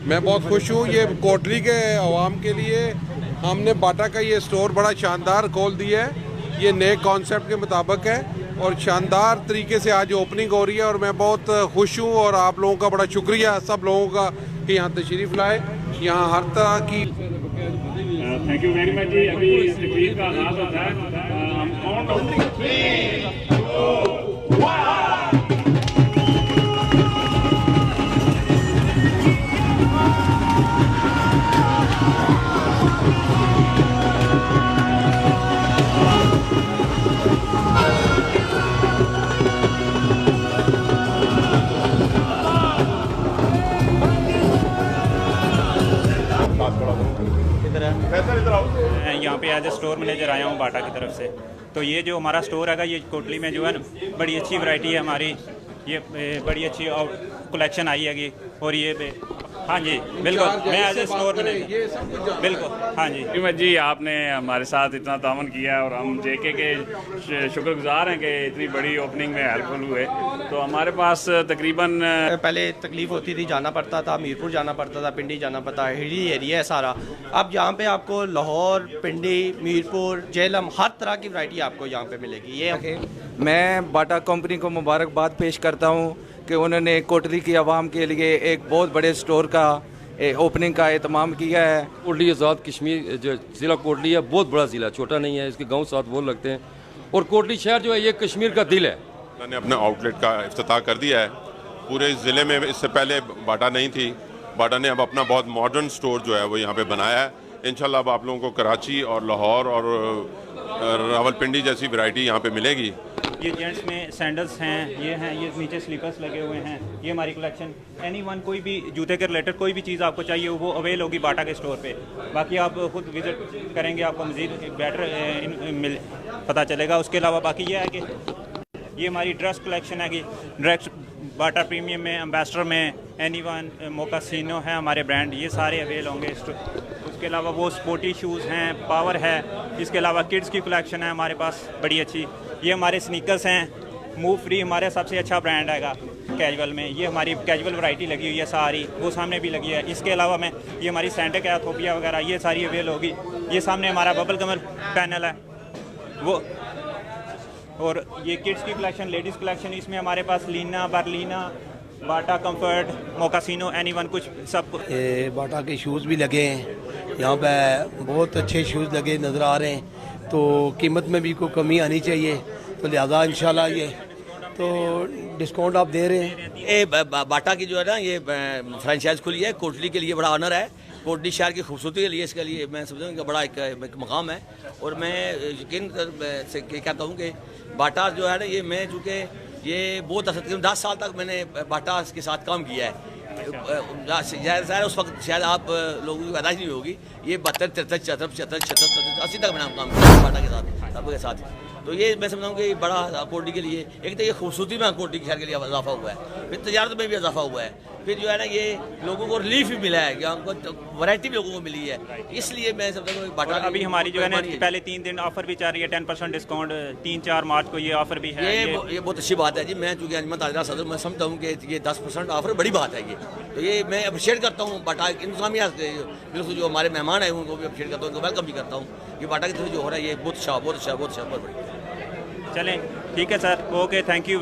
मैं बहुत खुश हूँ। ये कोटली के अवाम के लिए हमने बाटा का ये स्टोर बड़ा शानदार खोल दिया है। ये नए कॉन्सेप्ट के मुताबिक है और शानदार तरीके से आज ओपनिंग हो रही है और मैं बहुत खुश हूँ। और आप लोगों का बड़ा शुक्रिया सब लोगों का कि यहाँ तशरीफ़ लाए। यहाँ हर तरह की थैंक यू वेरी मच जी। अभी तकरीब का आगाज़ होता है। हम यहाँ पे एज ए स्टोर मैनेजर आया हूँ बाटा की तरफ से। तो ये जो हमारा स्टोर है ये कोटली में जो है ना बड़ी अच्छी वैरायटी है हमारी। ये बड़ी अच्छी कलेक्शन आई है और ये हाँ जी बिल्कुल मैं एज ए स्टोर मैनेजर बिल्कुल हाँ जी। जी आपने हमारे साथ इतना तावन किया और हम जेके के शुक्रगुजार हैं कि इतनी बड़ी ओपनिंग में हेल्पफुल हुए। तो हमारे पास तकरीबन पहले तकलीफ होती थी, जाना पड़ता था, मीरपुर जाना पड़ता था, पिंडी जाना पड़ता था, हिली एरिया है सारा। अब यहाँ पे आपको लाहौर, पिंडी, मीरपुर, जेलम हर तरह की वैरायटी आपको यहाँ पे मिलेगी। ये मैं बाटा कंपनी को मुबारकबाद पेश करता हूँ कि उन्होंने कोटली की आवाम के लिए एक बहुत बड़े स्टोर का ओपनिंग का एहतमाम किया है। कोटली आज़ाद कश्मीर जो ज़िला कोटली है बहुत बड़ा ज़िला, छोटा नहीं है। इसके गांव साथ बोल लगते हैं और कोटली शहर जो है ये कश्मीर का दिल है। मैंने अपने आउटलेट का इफ्तिताह कर दिया है पूरे ज़िले में। इससे पहले बाटा नहीं थी। बाटा ने अब अपना बहुत मॉडर्न स्टोर जो है वो यहाँ पे बनाया है। इंशाल्लाह अब आप लोगों को कराची और लाहौर और रावलपिंडी जैसी वैरायटी यहाँ पे मिलेगी। ये जेंट्स में सैंडल्स हैं, ये नीचे स्लीपर्स लगे हुए हैं। ये हमारी कलेक्शन एनीवन कोई भी जूते के रिलेटेड कोई भी चीज़ आपको चाहिए वो अवेल होगी बाटा के स्टोर पे। बाकी आप खुद विज़िट करेंगे आपको मज़ीद बेटर पता चलेगा। उसके अलावा बाकी ये है कि ये हमारी ड्रेस कलेक्शन है कि ड्रेस बाटा प्रीमियम में, एम्बेसडर में, एनीवन, मोकासिनो है हमारे ब्रांड, ये सारे अवेल होंगे। उसके अलावा वो स्पोर्टी शूज़ हैं, पावर है। इसके अलावा किड्स की कलेक्शन है हमारे पास बड़ी अच्छी। ये हमारे स्नीकर्स हैं, मूव फ्री हमारे सबसे अच्छा ब्रांड हैगा कैजुअल में। ये हमारी कैजुअल वैरायटी लगी हुई है सारी, वो सामने भी लगी है। इसके अलावा में ये हमारी सैंटेक है, थोपिया वगैरह ये सारी अवेल होगी। ये सामने हमारा बबल कमर पैनल है वो। और ये किड्स की कलेक्शन, लेडीज़ कलेक्शन, इसमें हमारे पास लीना, बर्लिना, बाटा कंफर्ट, मोकासिनो, एनीवन कुछ सब। बाटा के शूज़ भी लगे हैं यहाँ पे, बहुत अच्छे शूज़ लगे नज़र आ रहे हैं। तो कीमत में भी कोई कमी आनी चाहिए, तो लिहाजा इंशाल्लाह ये तो डिस्काउंट आप दे रहे हैं। ये बाटा की जो है ना ये फ्रेंचाइज खुली है कोटली के लिए, बड़ा ऑनर है। कोटली शहर की खूबसूरती के लिए इसके लिए मैं समझता हूँ कि बड़ा एक मकाम है। और मैं यकीन से कहता हूँ कि बाटा जो है ना ये मैं चूँकि ये बहुत तकरीबन 10 साल तक मैंने बाटा के साथ काम किया है। शायद उस वक्त शायद आप लोगों की पैदाइश नहीं होगी। ये 72, 73, 74, 76, 80 तक मैंने काम किया बाटा के साथ, सबके साथ। तो ये मैं समझता हूँ कि बड़ा कोटली के लिए एक तो ये खूबसूरती में कोटली शहर के लिए इजाफा हुआ है, फिर तजारत में भी इजाफा हुआ है, फिर जो है ना ये लोगों को रिलीफ भी मिला है कि हमको वैरायटी भी लोगों को मिली है। इसलिए मैं समझता हूँ बाटा अभी हमारी जो है ना पहले 3 दिन ऑफर भी चल रही है, 10% डिस्काउंट। 3-4 मार्च को ये ऑफर भी है। ये बहुत अच्छी बात है जी। मैं चूँकि अंजमन ताजरा सदर मैं समझता हूँ कि ये 10% ऑफर बड़ी बात है ये। तो ये मैं अप्रिशिएट करता हूँ बाटा इंतजामिया बिल्कुल जो हमारे मेहमान हैं उनको भी अप्रिशिएट करता हूँ, उनको वेलकम भी करता हूँ कि बाटा की तरफ जो हो रहा है ये बहुत अच्छा बहुत अच्छा बहुत अच्छा बहुत बढ़िया। चलें ठीक है सर, ओके, थैंक यू।